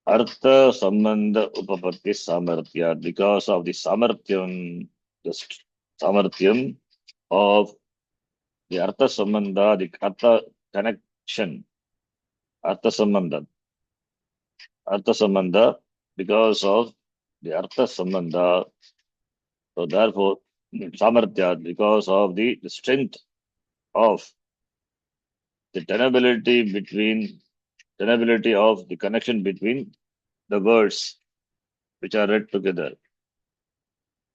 Artha Sambandha Upapatti Samarthya, because of the Samarthyam, the Samarthyam of the Artha Sambandha, the Artha connection, Artha Sambandha, because of the Artha Sambandha. So therefore, Samarthya, because of the strength of the tenability of the connection between the words which are read together.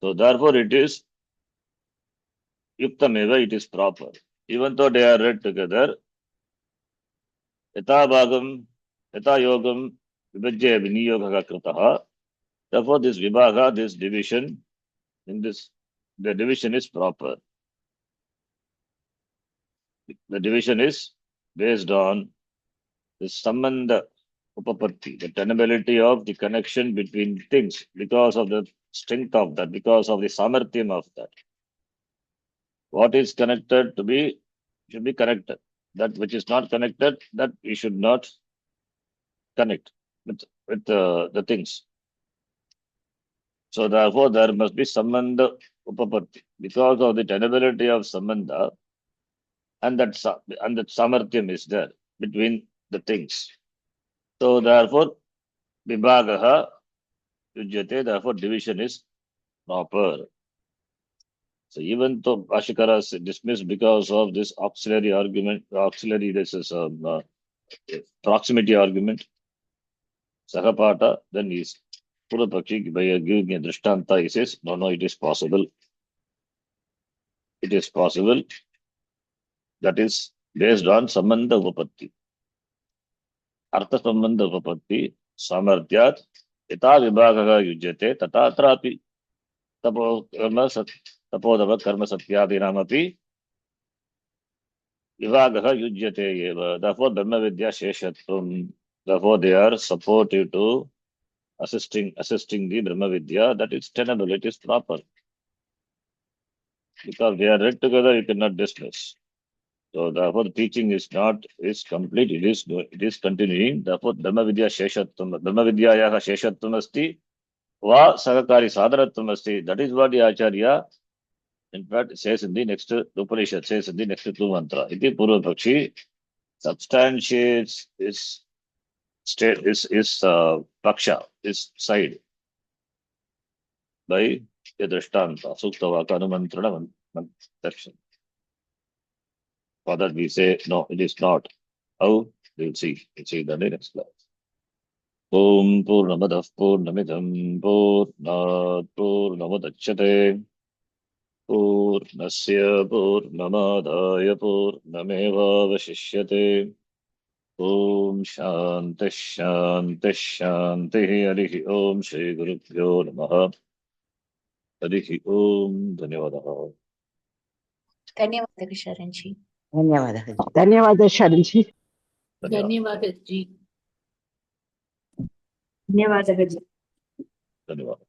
So therefore it is Yuktameva, it is proper. Even though they are read together, Yata Bhagam, Yata Yogam, Vibhajya Viniyoga Kritaha. Therefore this Vibhaga, this division, the division is proper. The division is based on the Sambandha Upapatti, the tenability of the connection between things, because of the strength of that, because of the samarthyam of that. What is connected should be connected. That which is not connected, that we should not connect with the things. So therefore, there must be Sambandha Upapatti, because of the tenability of Sambandha, and that samarthyam is there between the things. So therefore, Vibhagaha Yujyate, therefore division is proper. So even though Ashikara is dismissed because of this auxiliary argument, this is proximity argument, Sahapata, then he's Purapakshi by giving a Drishtanta, he says, no, it is possible. It is possible. That is based on Sambandha Upapatti. अर्थसंबंध उपपत्ति सामर्थ्यात् यथा विभागः युज्यते तथा अत्रापि तपोधव कर्म सत्यादीनामपि विभागः युज्यते एव. Therefore Brahma Vidya शेषत्वम. Therefore they are supportive to assisting the Brahma Vidya. That is tenable, it is proper. Because they are read together, you cannot dismiss. So therefore the teaching is complete, it is continuing. Therefore Brahma Vidya Sheshatvam, Brahma Vidyayaha Sheshatvam asti, va Sakakari Sadharatvam asti. That is what the Acharya in fact says in the next Upanishad, says in the next two mantra. Iti Purva Pakshi substantiates is state is paksha, is side by the Drishtanta, Suktavaka Anumantrana section. For that we say, no, it is not. How? We'll see. We'll see in the next class. Om Purnamadah Purnamidam Purnat Purnamudachyate Purnasya Purnamadaya Purnamevavashishyate. Om Shanti Shanti Shanti Harihi Om Shri Gurubhyo Namaha. Harihi Om. Dhanyavadah. ಧನ್ಯವಾದಗಳು ಶರಣ್ಜಿ. ಧನ್ಯವಾದ ಶರಣ್ಜಿ. ಧನ್ಯವಾದ G. ಧನ್ಯವಾದಗಳು. धन्यवाद.